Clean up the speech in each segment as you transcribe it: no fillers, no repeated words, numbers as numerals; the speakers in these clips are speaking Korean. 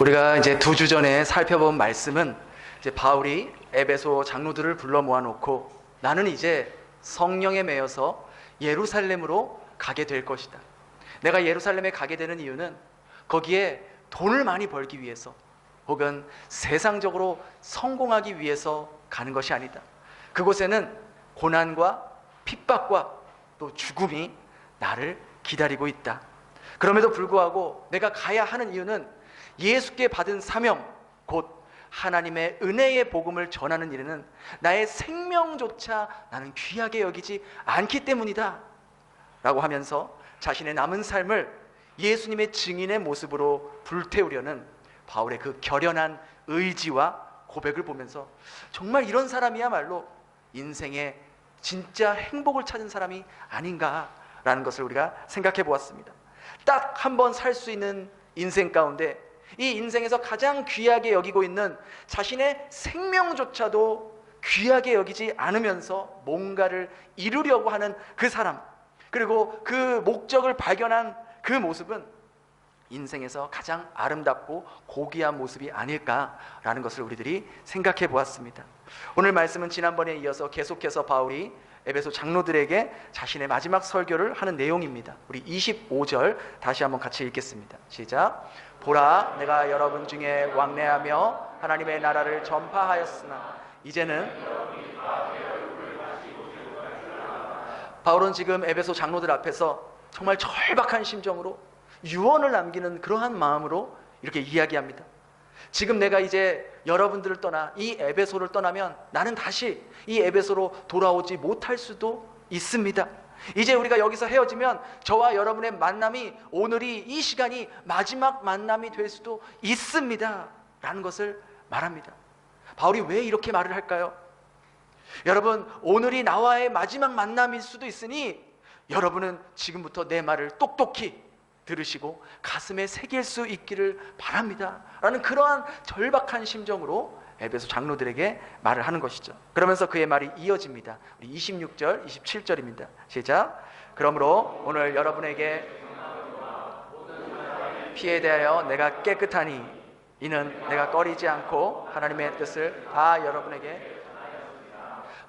우리가 이제 2주 전에 살펴본 말씀은 이제 바울이 에베소 장로들을 불러 모아놓고 나는 이제 성령에 매여서 예루살렘으로 가게 될 것이다. 내가 예루살렘에 가게 되는 이유는 거기에 돈을 많이 벌기 위해서 혹은 세상적으로 성공하기 위해서 가는 것이 아니다. 그곳에는 고난과 핍박과 또 죽음이 나를 기다리고 있다. 그럼에도 불구하고 내가 가야 하는 이유는 예수께 받은 사명, 곧 하나님의 은혜의 복음을 전하는 일에는 나의 생명조차 나는 귀하게 여기지 않기 때문이다 라고 하면서 자신의 남은 삶을 예수님의 증인의 모습으로 불태우려는 바울의 그 결연한 의지와 고백을 보면서 정말 이런 사람이야말로 인생의 진짜 행복을 찾은 사람이 아닌가라는 것을 우리가 생각해 보았습니다. 딱 한 번 살 수 있는 인생 가운데 이 인생에서 가장 귀하게 여기고 있는 자신의 생명조차도 귀하게 여기지 않으면서 뭔가를 이루려고 하는 그 사람, 그리고 그 목적을 발견한 그 모습은 인생에서 가장 아름답고 고귀한 모습이 아닐까라는 것을 우리들이 생각해 보았습니다. 오늘 말씀은 지난번에 이어서 계속해서 바울이 에베소 장로들에게 자신의 마지막 설교를 하는 내용입니다. 우리 25절 다시 한번 같이 읽겠습니다. 시작. 보라, 내가 여러분 중에 왕래하며 하나님의 나라를 전파하였으나 이제는 바울은 지금 에베소 장로들 앞에서 정말 절박한 심정으로 유언을 남기는 그러한 마음으로 이렇게 이야기합니다. 지금 내가 이제 여러분들을 떠나 이 에베소를 떠나면 나는 다시 이 에베소로 돌아오지 못할 수도 있습니다. 이제 우리가 여기서 헤어지면 저와 여러분의 만남이 오늘이 이 시간이 마지막 만남이 될 수도 있습니다 라는 것을 말합니다. 바울이 왜 이렇게 말을 할까요? 여러분, 오늘이 나와의 마지막 만남일 수도 있으니 여러분은 지금부터 내 말을 똑똑히 들으시고 가슴에 새길 수 있기를 바랍니다 라는 그러한 절박한 심정으로 에베소 장로들에게 말을 하는 것이죠. 그러면서 그의 말이 이어집니다. 26절, 27절입니다. 시작. 그러므로 오늘 여러분에게 피에 대하여 내가 깨끗하니 이는 내가 꺼리지 않고 하나님의 뜻을 다 여러분에게.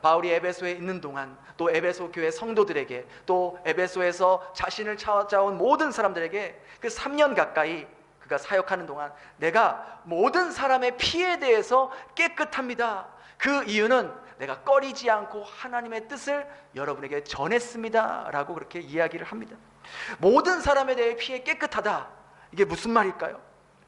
바울이 에베소에 있는 동안 또 에베소 교회 성도들에게 또 에베소에서 자신을 찾아온 모든 사람들에게 그 3년 가까이 그가 사역하는 동안 내가 모든 사람의 피에 대해서 깨끗합니다. 그 이유는 내가 꺼리지 않고 하나님의 뜻을 여러분에게 전했습니다 라고 그렇게 이야기를 합니다. 모든 사람에 대해 피에 깨끗하다, 이게 무슨 말일까요?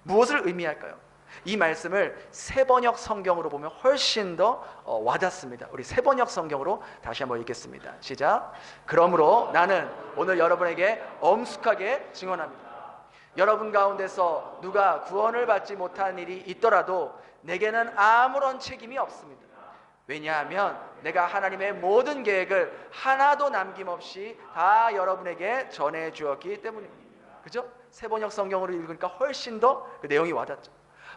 무엇을 의미할까요? 이 말씀을 세번역 성경으로 보면 훨씬 더 와닿습니다. 우리 세번역 성경으로 다시 한번 읽겠습니다. 시작. 그러므로 나는 오늘 여러분에게 엄숙하게 증언합니다. 여러분 가운데서 누가 구원을 받지 못한 일이 있더라도 내게는 아무런 책임이 없습니다. 왜냐하면 내가 하나님의 모든 계획을 하나도 남김없이 다 여러분에게 전해 주었기 때문입니다. 그죠? 세번역 성경으로 읽으니까 훨씬 더 그 내용이 와닿죠.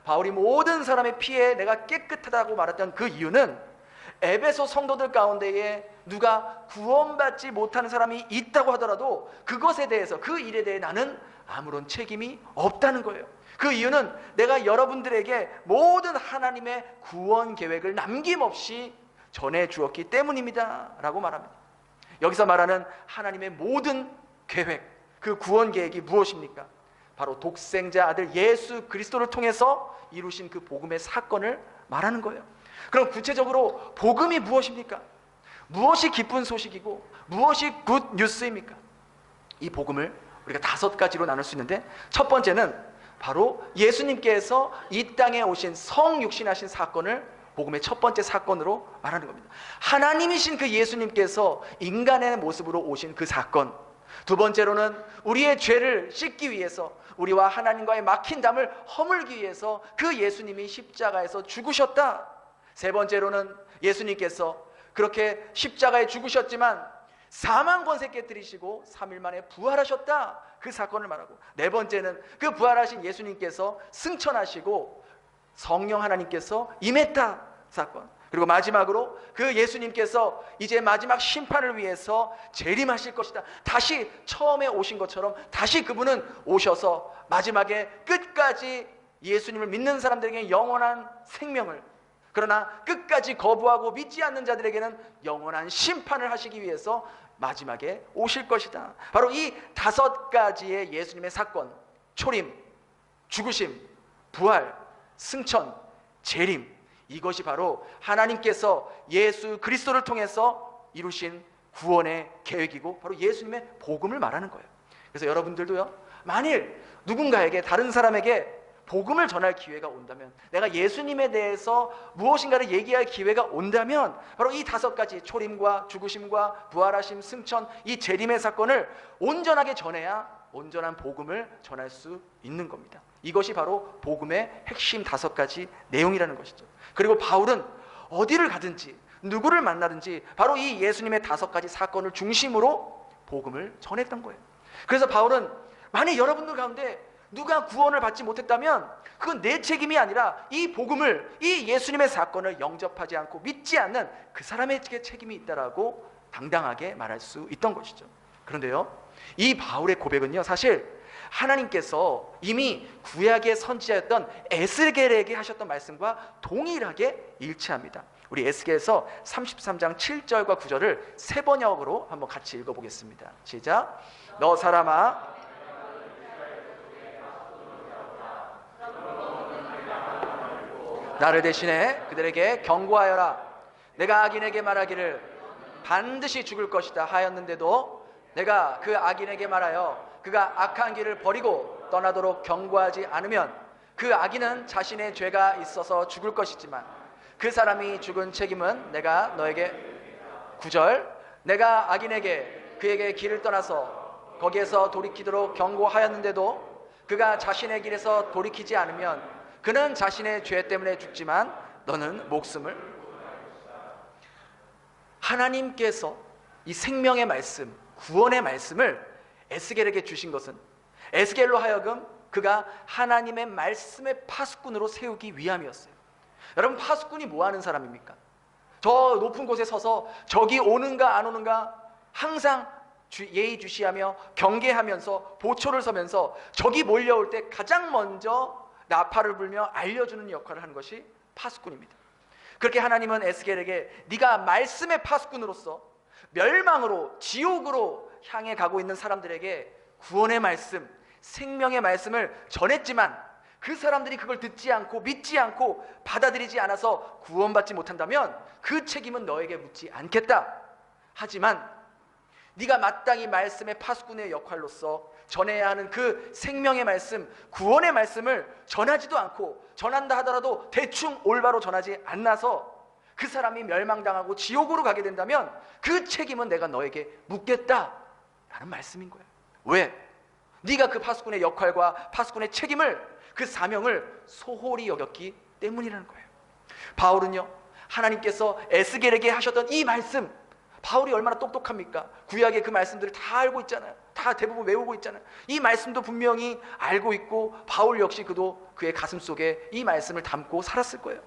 바울이 모든 사람의 피에 내가 깨끗하다고 말했던 그 이유는 에베소 성도들 가운데에 누가 구원받지 못하는 사람이 있다고 하더라도 그것에 대해서, 그 일에 대해 나는 아무런 책임이 없다는 거예요. 그 이유는 내가 여러분들에게 모든 하나님의 구원 계획을 남김없이 전해 주었기 때문입니다 라고 말합니다. 여기서 말하는 하나님의 모든 계획, 그 구원 계획이 무엇입니까? 바로 독생자 아들 예수 그리스도를 통해서 이루신 그 복음의 사건을 말하는 거예요. 그럼 구체적으로 복음이 무엇입니까? 무엇이 기쁜 소식이고 무엇이 굿 뉴스입니까? 이 복음을 우리가 5가지로 나눌 수 있는데, 첫 번째는 바로 예수님께서 이 땅에 오신 성육신하신 사건을 복음의 첫 번째 사건으로 말하는 겁니다. 하나님이신 그 예수님께서 인간의 모습으로 오신 그 사건. 두 번째로는 우리의 죄를 씻기 위해서, 우리와 하나님과의 막힌 담을 허물기 위해서 그 예수님이 십자가에서 죽으셨다. 세 번째로는 예수님께서 그렇게 십자가에 죽으셨지만 사망 권세 깨뜨리시고 3일 만에 부활하셨다, 그 사건을 말하고, 네 번째는 그 부활하신 예수님께서 승천하시고 성령 하나님께서 임했다 사건. 그리고 마지막으로 그 예수님께서 이제 마지막 심판을 위해서 재림하실 것이다. 다시 처음에 오신 것처럼 다시 그분은 오셔서 마지막에 끝까지 예수님을 믿는 사람들에게 영원한 생명을, 그러나 끝까지 거부하고 믿지 않는 자들에게는 영원한 심판을 하시기 위해서 마지막에 오실 것이다. 바로 이 5가지의 예수님의 사건, 초림, 죽으심, 부활, 승천, 재림, 이것이 바로 하나님께서 예수 그리스도를 통해서 이루신 구원의 계획이고 바로 예수님의 복음을 말하는 거예요. 그래서 여러분들도요, 만일 누군가에게, 다른 사람에게 복음을 전할 기회가 온다면, 내가 예수님에 대해서 무엇인가를 얘기할 기회가 온다면 바로 이 5가지 초림과 죽으심과 부활하심, 승천, 이 재림의 사건을 온전하게 전해야 온전한 복음을 전할 수 있는 겁니다. 이것이 바로 복음의 핵심 5가지 내용이라는 것이죠. 그리고 바울은 어디를 가든지 누구를 만나든지 바로 이 예수님의 5가지 사건을 중심으로 복음을 전했던 거예요. 그래서 바울은 만약 여러분들 가운데 누가 구원을 받지 못했다면 그건 내 책임이 아니라 이 복음을, 이 예수님의 사건을 영접하지 않고 믿지 않는 그 사람에게 책임이 있다라고 당당하게 말할 수 있던 것이죠. 그런데요, 이 바울의 고백은요, 사실 하나님께서 이미 구약의 선지자였던 에스겔에게 하셨던 말씀과 동일하게 일치합니다. 우리 에스겔에서 33장 7절과 9절을 세 번역으로 한번 같이 읽어보겠습니다. 시작. 너 사람아, 나를 대신해 그들에게 경고하여라. 내가 악인에게 말하기를 반드시 죽을 것이다 하였는데도 내가 그 악인에게 말하여 그가 악한 길을 버리고 떠나도록 경고하지 않으면 그 악인은 자신의 죄가 있어서 죽을 것이지만 그 사람이 죽은 책임은 내가 너에게, 9절, 내가 악인에게 그에게 길을 떠나서 거기에서 돌이키도록 경고하였는데도 그가 자신의 길에서 돌이키지 않으면 그는 자신의 죄 때문에 죽지만 너는 목숨을. 하나님께서 이 생명의 말씀, 구원의 말씀을 에스겔에게 주신 것은 에스겔로 하여금 그가 하나님의 말씀의 파수꾼으로 세우기 위함이었어요. 여러분, 파수꾼이 뭐 하는 사람입니까? 저 높은 곳에 서서 적이 오는가 안 오는가 항상 예의주시하며 경계하면서 보초를 서면서 적이 몰려올 때 가장 먼저 나팔을 불며 알려주는 역할을 하는 것이 파수꾼입니다. 그렇게 하나님은 에스겔에게 네가 말씀의 파수꾼으로서 멸망으로, 지옥으로 향해 가고 있는 사람들에게 구원의 말씀, 생명의 말씀을 전했지만 그 사람들이 그걸 듣지 않고 믿지 않고 받아들이지 않아서 구원받지 못한다면 그 책임은 너에게 묻지 않겠다. 하지만 네가 마땅히 말씀의 파수꾼의 역할로서 전해야 하는 그 생명의 말씀, 구원의 말씀을 전하지도 않고, 전한다 하더라도 대충 올바로 전하지 않아서 그 사람이 멸망당하고 지옥으로 가게 된다면 그 책임은 내가 너에게 묻겠다라는 말씀인 거예요. 왜? 네가 그 파수꾼의 역할과 파수꾼의 책임을, 그 사명을 소홀히 여겼기 때문이라는 거예요. 바울은요, 하나님께서 에스겔에게 하셨던 이 말씀, 바울이 얼마나 똑똑합니까? 구약의 그 말씀들을 다 알고 있잖아요. 다 대부분 외우고 있잖아요. 이 말씀도 분명히 알고 있고 바울 역시 그도 그의 가슴 속에 이 말씀을 담고 살았을 거예요.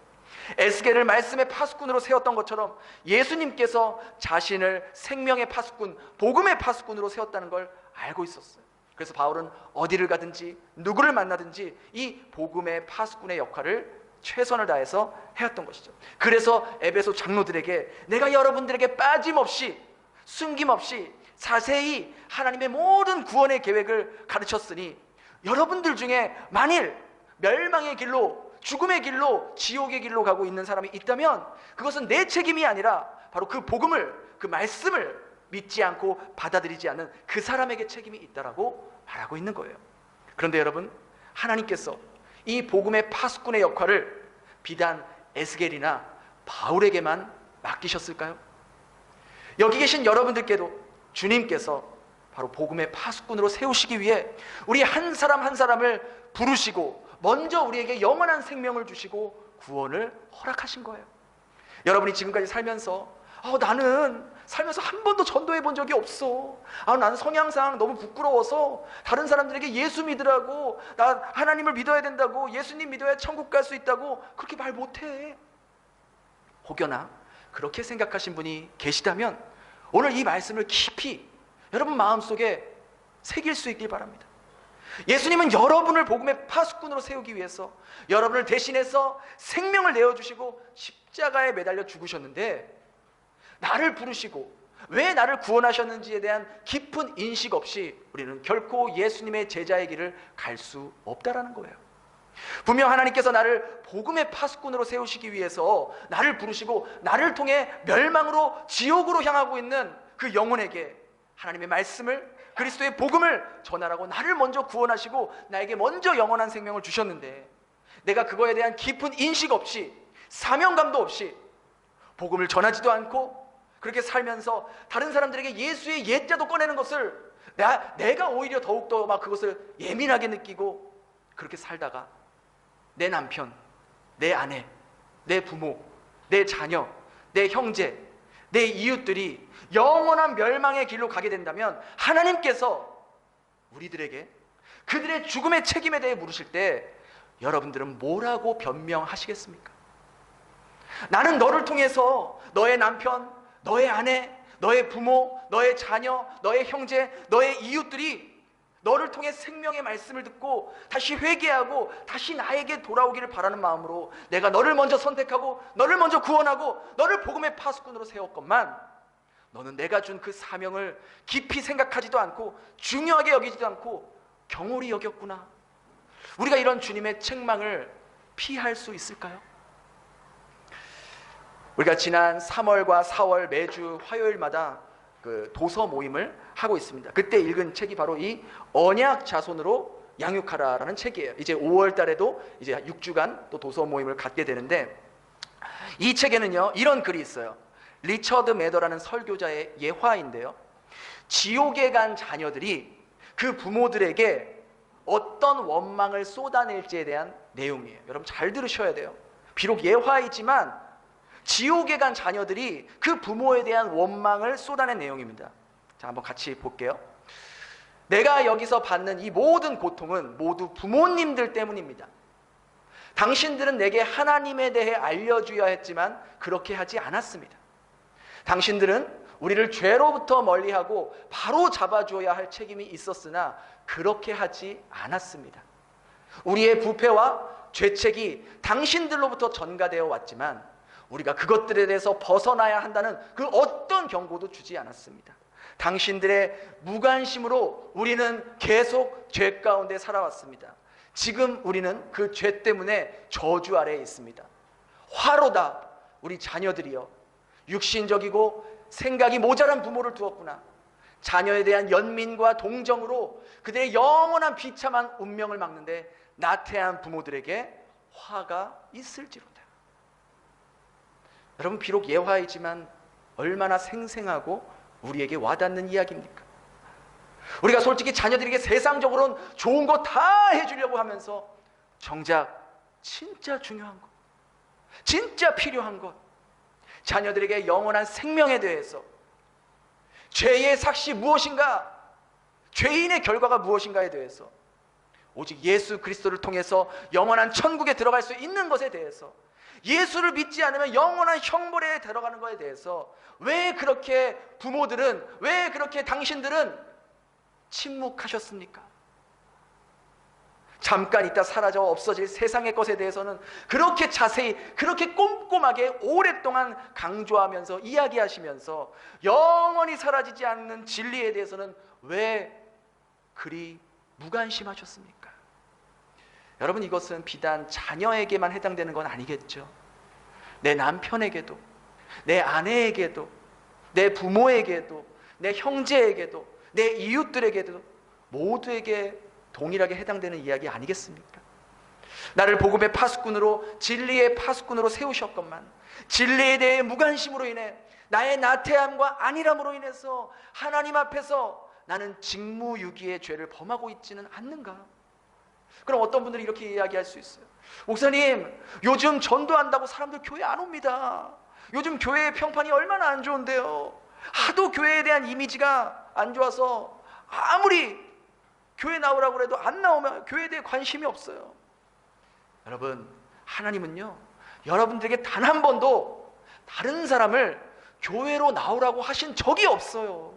에스겔을 말씀의 파수꾼으로 세웠던 것처럼 예수님께서 자신을 생명의 파수꾼, 복음의 파수꾼으로 세웠다는 걸 알고 있었어요. 그래서 바울은 어디를 가든지 누구를 만나든지 이 복음의 파수꾼의 역할을 최선을 다해서 해왔던 것이죠. 그래서 에베소 장로들에게 내가 여러분들에게 빠짐없이, 숨김없이 자세히 하나님의 모든 구원의 계획을 가르쳤으니 여러분들 중에 만일 멸망의 길로, 죽음의 길로, 지옥의 길로 가고 있는 사람이 있다면 그것은 내 책임이 아니라 바로 그 복음을, 그 말씀을 믿지 않고 받아들이지 않는 그 사람에게 책임이 있다라고 말하고 있는 거예요. 그런데 여러분, 하나님께서 이 복음의 파수꾼의 역할을 비단 에스겔이나 바울에게만 맡기셨을까요? 여기 계신 여러분들께도 주님께서 바로 복음의 파수꾼으로 세우시기 위해 우리 한 사람 한 사람을 부르시고 먼저 우리에게 영원한 생명을 주시고 구원을 허락하신 거예요. 여러분이 지금까지 살면서 나는 살면서 한 번도 전도해 본 적이 없어. 나는 성향상 너무 부끄러워서 다른 사람들에게 예수 믿으라고, 나 하나님을 믿어야 된다고, 예수님 믿어야 천국 갈 수 있다고 그렇게 말 못해. 혹여나 그렇게 생각하신 분이 계시다면 오늘 이 말씀을 깊이 여러분 마음속에 새길 수 있길 바랍니다. 예수님은 여러분을 복음의 파수꾼으로 세우기 위해서 여러분을 대신해서 생명을 내어주시고 십자가에 매달려 죽으셨는데, 나를 부르시고 왜 나를 구원하셨는지에 대한 깊은 인식 없이 우리는 결코 예수님의 제자의 길을 갈 수 없다라는 거예요. 분명 하나님께서 나를 복음의 파수꾼으로 세우시기 위해서 나를 부르시고 나를 통해 멸망으로 지옥으로 향하고 있는 그 영혼에게 하나님의 말씀을, 그리스도의 복음을 전하라고 나를 먼저 구원하시고 나에게 먼저 영원한 생명을 주셨는데, 내가 그거에 대한 깊은 인식 없이 사명감도 없이 복음을 전하지도 않고 그렇게 살면서 다른 사람들에게 예수의 옛자도 꺼내는 것을 내가 오히려 더욱더 막 그것을 예민하게 느끼고 그렇게 살다가 내 남편, 내 아내, 내 부모, 내 자녀, 내 형제, 내 이웃들이 영원한 멸망의 길로 가게 된다면 하나님께서 우리들에게 그들의 죽음의 책임에 대해 물으실 때 여러분들은 뭐라고 변명하시겠습니까? 나는 너를 통해서 너의 남편, 너의 아내, 너의 부모, 너의 자녀, 너의 형제, 너의 이웃들이 너를 통해 생명의 말씀을 듣고 다시 회개하고 다시 나에게 돌아오기를 바라는 마음으로 내가 너를 먼저 선택하고 너를 먼저 구원하고 너를 복음의 파수꾼으로 세웠건만, 너는 내가 준 그 사명을 깊이 생각하지도 않고 중요하게 여기지도 않고 경홀히 여겼구나. 우리가 이런 주님의 책망을 피할 수 있을까요? 우리가 지난 3월과 4월 매주 화요일마다 그 도서 모임을 하고 있습니다. 그때 읽은 책이 바로 이 언약 자손으로 양육하라라는 책이에요. 이제 5월 달에도 이제 6주간 또 도서 모임을 갖게 되는데, 이 책에는요 이런 글이 있어요. 리처드 매더라는 설교자의 예화인데요, 지옥에 간 자녀들이 그 부모들에게 어떤 원망을 쏟아낼지에 대한 내용이에요. 여러분 잘 들으셔야 돼요. 비록 예화이지만 지옥에 간 자녀들이 그 부모에 대한 원망을 쏟아낸 내용입니다. 자, 한번 같이 볼게요. 내가 여기서 받는 이 모든 고통은 모두 부모님들 때문입니다. 당신들은 내게 하나님에 대해 알려줘야 했지만 그렇게 하지 않았습니다. 당신들은 우리를 죄로부터 멀리하고 바로 잡아줘야 할 책임이 있었으나 그렇게 하지 않았습니다. 우리의 부패와 죄책이 당신들로부터 전가되어 왔지만 우리가 그것들에 대해서 벗어나야 한다는 그 어떤 경고도 주지 않았습니다. 당신들의 무관심으로 우리는 계속 죄 가운데 살아왔습니다. 지금 우리는 그 죄 때문에 저주 아래에 있습니다. 화로다 우리 자녀들이여, 육신적이고 생각이 모자란 부모를 두었구나. 자녀에 대한 연민과 동정으로 그들의 영원한 비참한 운명을 막는데 나태한 부모들에게 화가 있을지로다. 여러분 비록 예화이지만 얼마나 생생하고 우리에게 와닿는 이야기입니까? 우리가 솔직히 자녀들에게 세상적으로는 좋은 거 다 해주려고 하면서 정작 진짜 중요한 것, 진짜 필요한 것, 자녀들에게 영원한 생명에 대해서, 죄의 삭시 무엇인가, 죄인의 결과가 무엇인가에 대해서, 오직 예수 그리스도를 통해서 영원한 천국에 들어갈 수 있는 것에 대해서, 예수를 믿지 않으면 영원한 형벌에 들어가는 것에 대해서 왜 그렇게 부모들은, 왜 그렇게 당신들은 침묵하셨습니까? 잠깐 있다 사라져 없어질 세상의 것에 대해서는 그렇게 자세히, 그렇게 꼼꼼하게 오랫동안 강조하면서 이야기하시면서 영원히 사라지지 않는 진리에 대해서는 왜 그리 무관심하셨습니까? 여러분 이것은 비단 자녀에게만 해당되는 건 아니겠죠. 내 남편에게도, 내 아내에게도, 내 부모에게도, 내 형제에게도, 내 이웃들에게도 모두에게 동일하게 해당되는 이야기 아니겠습니까? 나를 복음의 파수꾼으로, 진리의 파수꾼으로 세우셨건만 진리에 대해 무관심으로 인해, 나의 나태함과 안일함으로 인해서 하나님 앞에서 나는 직무유기의 죄를 범하고 있지는 않는가? 그럼 어떤 분들이 이렇게 이야기할 수 있어요. 목사님, 요즘 전도한다고 사람들 교회 안 옵니다. 요즘 교회의 평판이 얼마나 안 좋은데요. 하도 교회에 대한 이미지가 안 좋아서 아무리 교회 나오라고 해도 안 나오면 교회에 대해 관심이 없어요. 여러분, 하나님은요 여러분들에게 단 한 번도 다른 사람을 교회로 나오라고 하신 적이 없어요.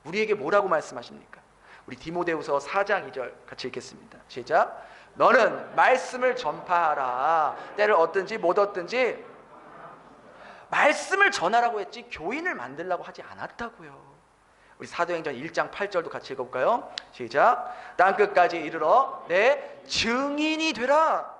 우리에게 뭐라고 말씀하십니까? 우리 디모데후서 4장 2절 같이 읽겠습니다. 시작. 너는 말씀을 전파하라. 때를 얻든지 못 얻든지 말씀을 전하라고 했지 교인을 만들라고 하지 않았다고요. 우리 사도행전 1장 8절도 같이 읽어볼까요? 시작. 땅끝까지 이르러 내 증인이 되라.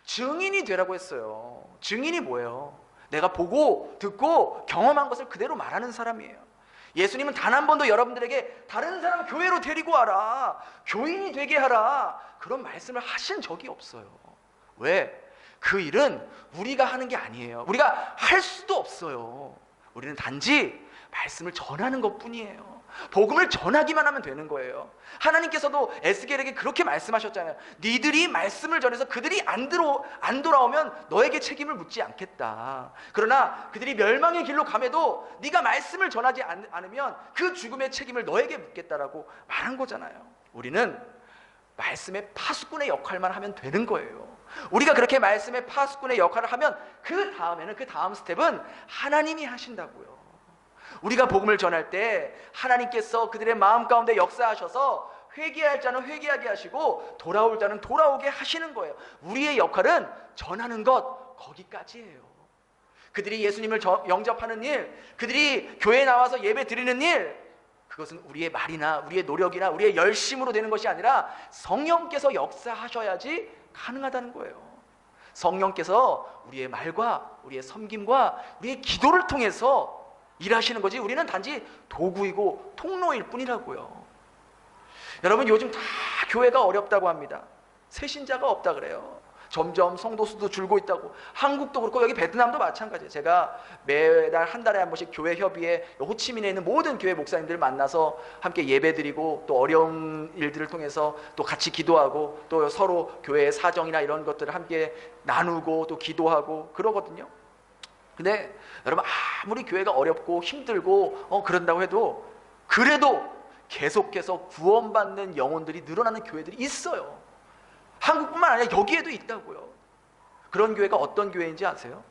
증인이 되라고 했어요. 증인이 뭐예요? 내가 보고 듣고 경험한 것을 그대로 말하는 사람이에요. 예수님은 단 한 번도 여러분들에게 다른 사람 교회로 데리고 와라, 교인이 되게 하라, 그런 말씀을 하신 적이 없어요. 왜? 그 일은 우리가 하는 게 아니에요. 우리가 할 수도 없어요. 우리는 단지 말씀을 전하는 것뿐이에요. 복음을 전하기만 하면 되는 거예요. 하나님께서도 에스겔에게 그렇게 말씀하셨잖아요. 니들이 말씀을 전해서 그들이 안 돌아오면 너에게 책임을 묻지 않겠다. 그러나 그들이 멸망의 길로 감해도 네가 말씀을 전하지 않으면 그 죽음의 책임을 너에게 묻겠다라고 말한 거잖아요. 우리는 말씀의 파수꾼의 역할만 하면 되는 거예요. 우리가 그렇게 말씀의 파수꾼의 역할을 하면 그 다음에는, 그 다음 스텝은 하나님이 하신다고요. 우리가 복음을 전할 때 하나님께서 그들의 마음 가운데 역사하셔서 회개할 자는 회개하게 하시고 돌아올 자는 돌아오게 하시는 거예요. 우리의 역할은 전하는 것, 거기까지예요. 그들이 예수님을 영접하는 일, 그들이 교회에 나와서 예배 드리는 일, 그것은 우리의 말이나 우리의 노력이나 우리의 열심으로 되는 것이 아니라 성령께서 역사하셔야지 가능하다는 거예요. 성령께서 우리의 말과 우리의 섬김과 우리의 기도를 통해서 일하시는 거지, 우리는 단지 도구이고 통로일 뿐이라고요. 여러분, 요즘 다 교회가 어렵다고 합니다. 새신자가 없다 그래요. 점점 성도 수도 줄고 있다고. 한국도 그렇고 여기 베트남도 마찬가지예요. 제가 매달 한 달에 한 번씩 교회 협의회 호치민에 있는 모든 교회 목사님들 만나서 함께 예배드리고 또 어려운 일들을 통해서 또 같이 기도하고 또 서로 교회의 사정이나 이런 것들을 함께 나누고 또 기도하고 그러거든요. 근데 여러분, 아무리 교회가 어렵고 힘들고 그런다고 해도 그래도 계속해서 구원받는 영혼들이 늘어나는 교회들이 있어요. 한국뿐만 아니라 여기에도 있다고요. 그런 교회가 어떤 교회인지 아세요?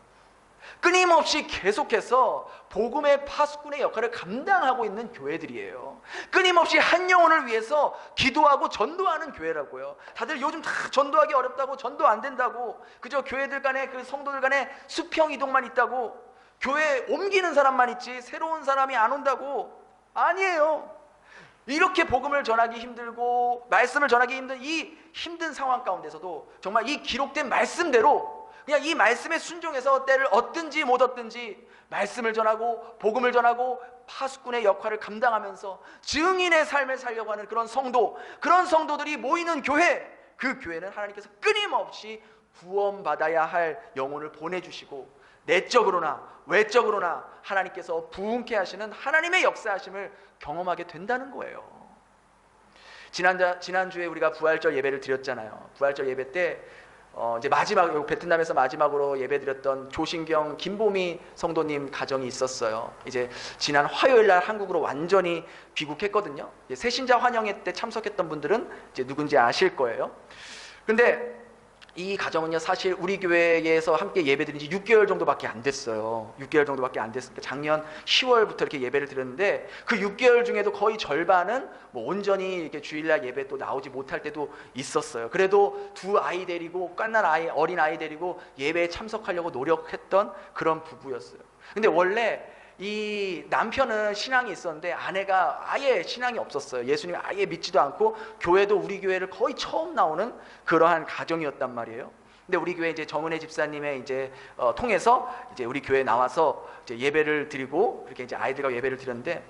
끊임없이 계속해서 복음의 파수꾼의 역할을 감당하고 있는 교회들이에요. 끊임없이 한 영혼을 위해서 기도하고 전도하는 교회라고요. 다들 요즘 다 전도하기 어렵다고, 전도 안 된다고, 그저 교회들 간에, 그 성도들 간에 수평 이동만 있다고, 교회 옮기는 사람만 있지 새로운 사람이 안 온다고. 아니에요. 이렇게 복음을 전하기 힘들고 말씀을 전하기 힘든 이 힘든 상황 가운데서도 정말 이 기록된 말씀대로 그냥 이 말씀에 순종해서 때를 얻든지 못 얻든지 말씀을 전하고 복음을 전하고 파수꾼의 역할을 감당하면서 증인의 삶을 살려고 하는 그런 성도들이 모이는 교회, 그 교회는 하나님께서 끊임없이 구원받아야 할 영혼을 보내주시고 내적으로나 외적으로나 하나님께서 부흥케 하시는 하나님의 역사하심을 경험하게 된다는 거예요. 지난주에 우리가 부활절 예배를 드렸잖아요. 부활절 예배 때 이제 마지막 베트남에서 마지막으로 예배드렸던 조신경 김보미 성도님 가정이 있었어요. 이제 지난 화요일 날 한국으로 완전히 귀국했거든요. 새신자 환영회 때 참석했던 분들은 이제 누군지 아실 거예요. 근데 이 가정은요, 사실 우리 교회에서 함께 예배드린 지 6개월 정도밖에 안 됐어요. 6개월 정도밖에 안 됐으니까 작년 10월부터 이렇게 예배를 드렸는데 그 6개월 중에도 거의 절반은 뭐 온전히 이렇게 주일날 예배 또 나오지 못할 때도 있었어요. 그래도 두 아이 데리고, 깐난 아이, 어린 아이 데리고 예배에 참석하려고 노력했던 그런 부부였어요. 근데 원래 이 남편은 신앙이 있었는데 아내가 아예 신앙이 없었어요. 예수님을 아예 믿지도 않고 교회도 우리 교회를 거의 처음 나오는 그러한 가정이었단 말이에요. 근데 우리 교회 이제 정은혜 집사님의 이제 통해서 이제 우리 교회에 나와서 이제 예배를 드리고 이렇게 이제 아이들과 예배를 드렸는데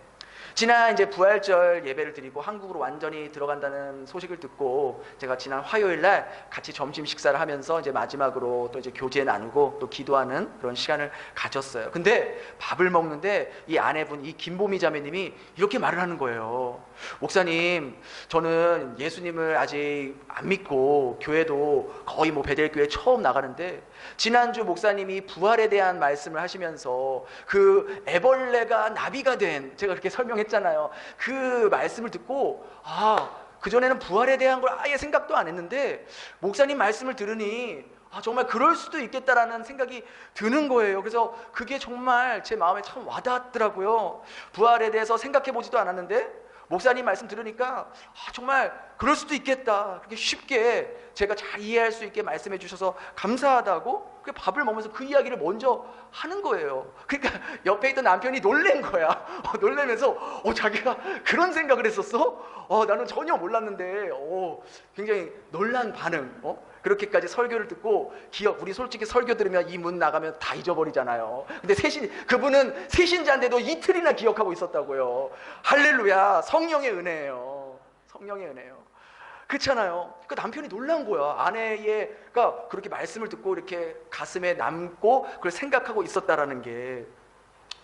지난 이제 부활절 예배를 드리고 한국으로 완전히 들어간다는 소식을 듣고 제가 지난 화요일 날 같이 점심 식사를 하면서 이제 마지막으로 또 이제 교제 나누고 또 기도하는 그런 시간을 가졌어요. 근데 밥을 먹는데 이 아내분, 이 김보미 자매님이 이렇게 말을 하는 거예요. 목사님, 저는 예수님을 아직 안 믿고 교회도 거의 뭐 베델교회 처음 나가는데 지난주 목사님이 부활에 대한 말씀을 하시면서 그 애벌레가 나비가 된, 제가 그렇게 설명했잖아요. 그 말씀을 듣고 그전에는 부활에 대한 걸 아예 생각도 안 했는데 목사님 말씀을 들으니 정말 그럴 수도 있겠다라는 생각이 드는 거예요. 그래서 그게 정말 제 마음에 참 와닿았더라고요. 부활에 대해서 생각해 보지도 않았는데 목사님 말씀 들으니까 정말 그럴 수도 있겠다. 그렇게 쉽게 제가 잘 이해할 수 있게 말씀해 주셔서 감사하다고 밥을 먹으면서 그 이야기를 먼저 하는 거예요. 그러니까 옆에 있던 남편이 놀란 거야. 놀라면서 자기가 그런 생각을 했었어? 나는 전혀 몰랐는데 굉장히 놀란 반응. 그렇게까지 설교를 듣고 우리 솔직히 설교 들으면 이 문 나가면 다 잊어버리잖아요. 근데 그분은 세신자인데도 이틀이나 기억하고 있었다고요. 할렐루야. 성령의 은혜예요. 성령의 은혜예요. 그렇잖아요. 그 남편이 놀란 거야. 아내가 그렇게 말씀을 듣고 이렇게 가슴에 남고 그걸 생각하고 있었다라는 게,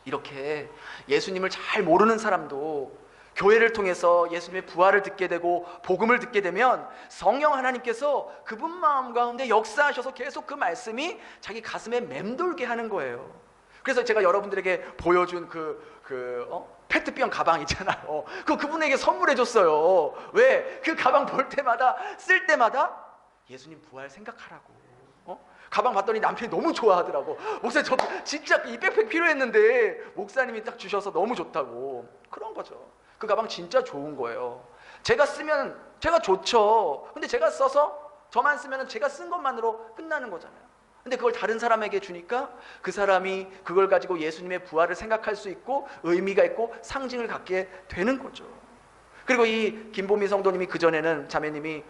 이렇게 예수님을 잘 모르는 사람도 교회를 통해서 예수님의 부활을 듣게 되고 복음을 듣게 되면 성령 하나님께서 그분 마음 가운데 역사하셔서 계속 그 말씀이 자기 가슴에 맴돌게 하는 거예요. 그래서 제가 여러분들에게 보여준 페트병 가방 있잖아요. 그분에게 선물해 줬어요. 왜? 그 가방 볼 때마다, 쓸 때마다 예수님 부활 생각하라고. 가방 봤더니 남편이 너무 좋아하더라고. 목사님, 저 진짜 이 백팩 필요했는데 목사님이 딱 주셔서 너무 좋다고. 그런 거죠. 그 가방 진짜 좋은 거예요. 제가 쓰면 제가 좋죠. 근데 제가 써서 저만 쓰면 제가 쓴 것만으로 끝나는 거잖아요. 근데 그걸 다른 사람에게 주니까 그 사람이 그걸 가지고 예수님의 부활을 생각할 수 있고 의미가 있고 상징을 갖게 되는 거죠. 그리고 이 김보미 성도님이, 그전에는 자매님이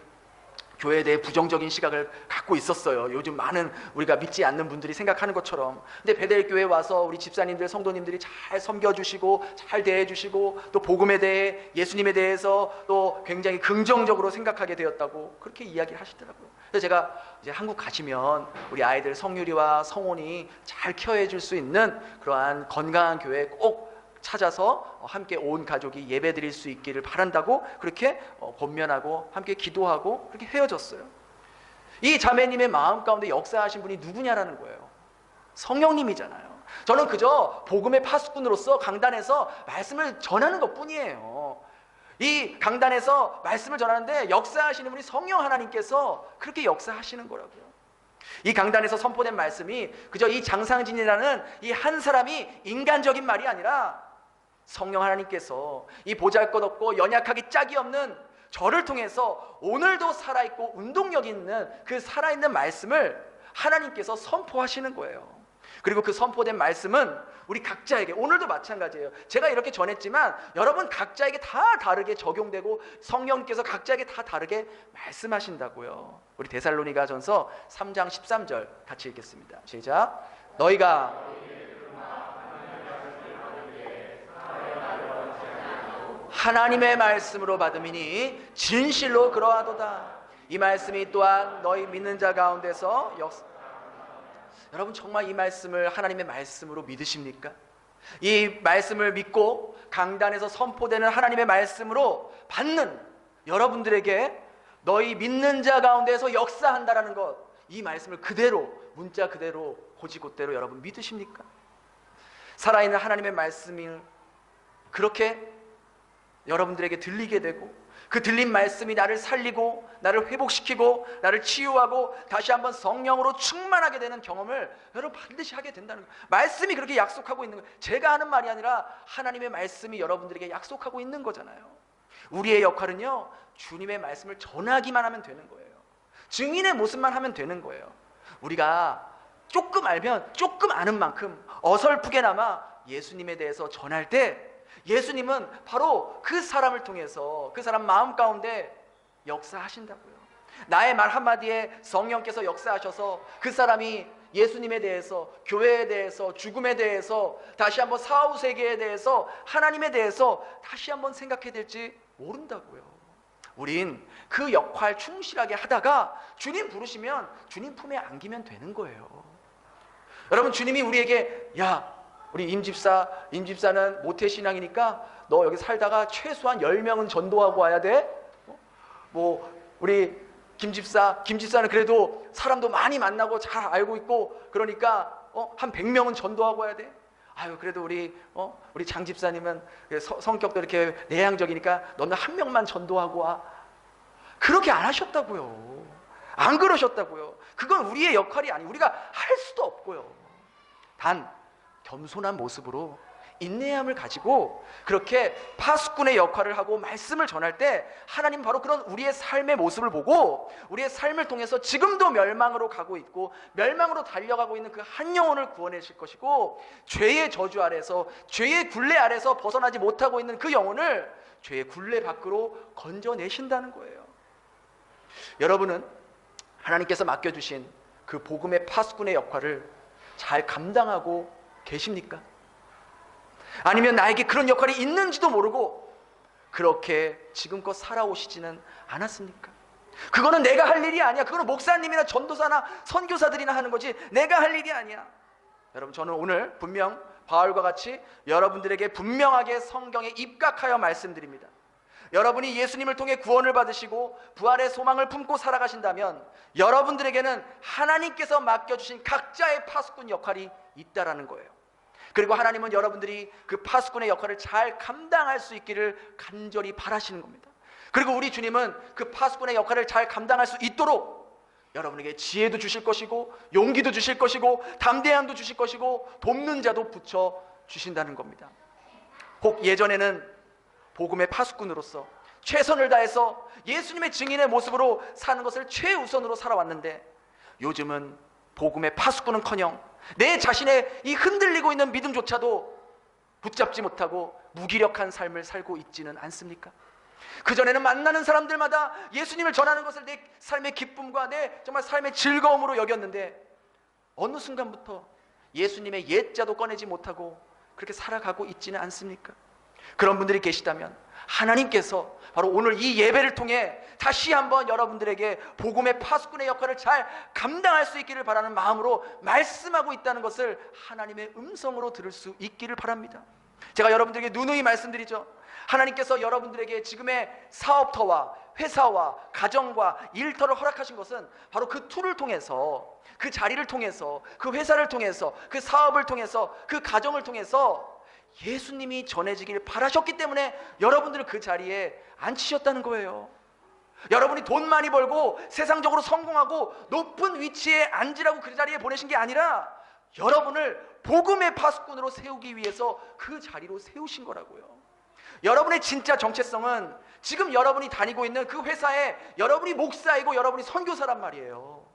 교회에 대해 부정적인 시각을 갖고 있었어요. 요즘 많은 우리가 믿지 않는 분들이 생각하는 것처럼. 근데 베델 교회에 와서 우리 집사님들, 성도님들이 잘 섬겨주시고 잘 대해주시고 또 복음에 대해, 예수님에 대해서 또 굉장히 긍정적으로 생각하게 되었다고 그렇게 이야기를 하시더라고요. 그래서 제가 이제 한국 가시면 우리 아이들 성유리와 성원이 잘 케어해 줄 수 있는 그러한 건강한 교회 꼭 찾아서 함께 온 가족이 예배 드릴 수 있기를 바란다고 그렇게 권면하고 함께 기도하고 그렇게 헤어졌어요. 이 자매님의 마음 가운데 역사하신 분이 누구냐라는 거예요. 성령님이잖아요. 저는 그저 복음의 파수꾼으로서 강단에서 말씀을 전하는 것뿐이에요. 이 강단에서 말씀을 전하는데 역사하시는 분이 성령 하나님께서 그렇게 역사하시는 거라고요. 이 강단에서 선포된 말씀이 그저 이 장상진이라는 이 한 사람이 인간적인 말이 아니라 성령 하나님께서 이 보잘것없고 연약하기 짝이 없는 저를 통해서 오늘도 살아있고 운동력 있는 그 살아있는 말씀을 하나님께서 선포하시는 거예요. 그리고 그 선포된 말씀은 우리 각자에게, 오늘도 마찬가지예요. 제가 이렇게 전했지만 여러분 각자에게 다 다르게 적용되고 성령께서 각자에게 다 다르게 말씀하신다고요. 우리 데살로니가전서 3장 13절 같이 읽겠습니다. 시작. 너희가 하나님의 말씀으로 받음이니 진실로 그러하도다. 이 말씀이 또한 너희 믿는 자 가운데서 여러분 정말 이 말씀을 하나님의 말씀으로 믿으십니까? 이 말씀을 믿고 강단에서 선포되는 하나님의 말씀으로 받는 여러분들에게 너희 믿는 자 가운데서 역사한다라는 것, 이 말씀을 그대로, 문자 그대로, 고지고대로 여러분 믿으십니까? 살아있는 하나님의 말씀을 그렇게 여러분들에게 들리게 되고 그 들린 말씀이 나를 살리고 나를 회복시키고 나를 치유하고 다시 한번 성령으로 충만하게 되는 경험을 여러분 반드시 하게 된다는 거예요. 말씀이 그렇게 약속하고 있는 거예요. 제가 하는 말이 아니라 하나님의 말씀이 여러분들에게 약속하고 있는 거잖아요. 우리의 역할은요, 주님의 말씀을 전하기만 하면 되는 거예요. 증인의 모습만 하면 되는 거예요. 우리가 조금 알면 조금 아는 만큼 어설프게나마 예수님에 대해서 전할 때 예수님은 바로 그 사람을 통해서 그 사람 마음 가운데 역사하신다고요. 나의 말 한마디에 성령께서 역사하셔서 그 사람이 예수님에 대해서, 교회에 대해서, 죽음에 대해서, 다시 한번 사후세계에 대해서, 하나님에 대해서 다시 한번 생각해야 될지 모른다고요. 우린 그 역할 충실하게 하다가 주님 부르시면 주님 품에 안기면 되는 거예요. 여러분, 주님이 우리에게 우리 임집사는 모태신앙이니까 너 여기 살다가 최소한 10명은 전도하고 와야 돼. 우리 김집사는 그래도 사람도 많이 만나고 잘 알고 있고 그러니까 한 100명은 전도하고 와야 돼. 그래도 우리 장집사님은 성격도 이렇게 내향적이니까 너는 한 명만 전도하고 와. 그렇게 안 하셨다고요. 안 그러셨다고요. 그건 우리의 역할이 아니고 우리가 할 수도 없고요. 단 겸손한 모습으로 인내함을 가지고 그렇게 파수꾼의 역할을 하고 말씀을 전할 때 하나님 바로 그런 우리의 삶의 모습을 보고 우리의 삶을 통해서 지금도 멸망으로 가고 있고 멸망으로 달려가고 있는 그 한 영혼을 구원하실 것이고 죄의 저주 아래서 죄의 굴레 아래서 벗어나지 못하고 있는 그 영혼을 죄의 굴레 밖으로 건져내신다는 거예요. 여러분은 하나님께서 맡겨주신 그 복음의 파수꾼의 역할을 잘 감당하고 계십니까? 아니면 나에게 그런 역할이 있는지도 모르고 그렇게 지금껏 살아오시지는 않았습니까? 그거는 내가 할 일이 아니야. 그거는 목사님이나 전도사나 선교사들이나 하는 거지 내가 할 일이 아니야. 여러분, 저는 오늘 분명 바울과 같이 여러분들에게 분명하게 성경에 입각하여 말씀드립니다. 여러분이 예수님을 통해 구원을 받으시고 부활의 소망을 품고 살아가신다면 여러분들에게는 하나님께서 맡겨주신 각자의 파수꾼 역할이 있다라는 거예요. 그리고 하나님은 여러분들이 그 파수꾼의 역할을 잘 감당할 수 있기를 간절히 바라시는 겁니다. 그리고 우리 주님은 그 파수꾼의 역할을 잘 감당할 수 있도록 여러분에게 지혜도 주실 것이고 용기도 주실 것이고 담대함도 주실 것이고 돕는 자도 붙여 주신다는 겁니다. 혹 예전에는 복음의 파수꾼으로서 최선을 다해서 예수님의 증인의 모습으로 사는 것을 최우선으로 살아왔는데 요즘은 복음의 파수꾼은커녕 내 자신의 이 흔들리고 있는 믿음조차도 붙잡지 못하고 무기력한 삶을 살고 있지는 않습니까? 그전에는 만나는 사람들마다 예수님을 전하는 것을 내 삶의 기쁨과 내 정말 삶의 즐거움으로 여겼는데 어느 순간부터 예수님의 옛자도 꺼내지 못하고 그렇게 살아가고 있지는 않습니까? 그런 분들이 계시다면 하나님께서 바로 오늘 이 예배를 통해 다시 한번 여러분들에게 복음의 파수꾼의 역할을 잘 감당할 수 있기를 바라는 마음으로 말씀하고 있다는 것을 하나님의 음성으로 들을 수 있기를 바랍니다. 제가 여러분들에게 누누이 말씀드리죠. 하나님께서 여러분들에게 지금의 사업터와 회사와 가정과 일터를 허락하신 것은 바로 그 툴을 통해서, 그 자리를 통해서, 그 회사를 통해서, 그 사업을 통해서, 그 가정을 통해서 예수님이 전해지길 바라셨기 때문에 여러분들을 그 자리에 앉히셨다는 거예요. 여러분이 돈 많이 벌고 세상적으로 성공하고 높은 위치에 앉으라고 그 자리에 보내신 게 아니라 여러분을 복음의 파수꾼으로 세우기 위해서 그 자리로 세우신 거라고요. 여러분의 진짜 정체성은 지금 여러분이 다니고 있는 그 회사에 여러분이 목사이고 여러분이 선교사란 말이에요.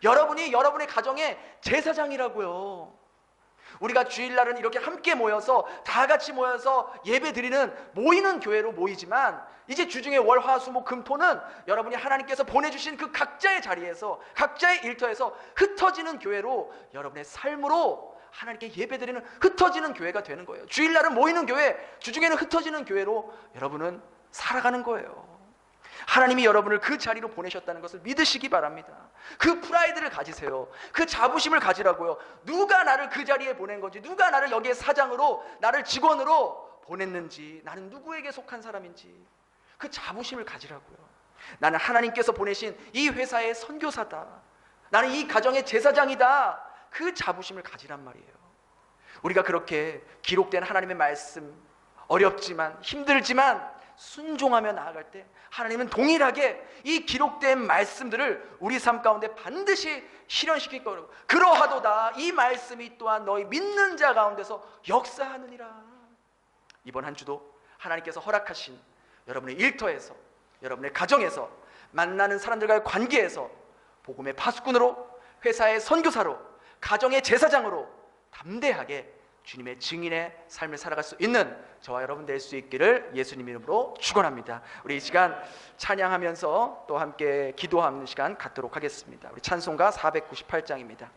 여러분이 여러분의 가정의 제사장이라고요. 우리가 주일날은 이렇게 함께 모여서 다 같이 모여서 예배 드리는 모이는 교회로 모이지만 이제 주중에 월, 화, 수, 목, 금, 토는 여러분이 하나님께서 보내주신 그 각자의 자리에서 각자의 일터에서 흩어지는 교회로 여러분의 삶으로 하나님께 예배 드리는 흩어지는 교회가 되는 거예요. 주일날은 모이는 교회, 주중에는 흩어지는 교회로 여러분은 살아가는 거예요. 하나님이 여러분을 그 자리로 보내셨다는 것을 믿으시기 바랍니다. 그 프라이드를 가지세요. 그 자부심을 가지라고요. 누가 나를 그 자리에 보낸 건지, 누가 나를 여기에 사장으로, 나를 직원으로 보냈는지, 나는 누구에게 속한 사람인지 그 자부심을 가지라고요. 나는 하나님께서 보내신 이 회사의 선교사다. 나는 이 가정의 제사장이다. 그 자부심을 가지란 말이에요. 우리가 그렇게 기록된 하나님의 말씀, 어렵지만 힘들지만 순종하며 나아갈 때 하나님은 동일하게 이 기록된 말씀들을 우리 삶 가운데 반드시 실현시킬 거라고. 그러하도다 이 말씀이 또한 너희 믿는 자 가운데서 역사하느니라. 이번 한 주도 하나님께서 허락하신 여러분의 일터에서, 여러분의 가정에서, 만나는 사람들과의 관계에서 복음의 파수꾼으로, 회사의 선교사로, 가정의 제사장으로 담대하게 주님의 증인의 삶을 살아갈 수 있는 저와 여러분 될 수 있기를 예수님 이름으로 축원합니다. 우리 이 시간 찬양하면서 또 함께 기도하는 시간 갖도록 하겠습니다. 우리 찬송가 498장입니다.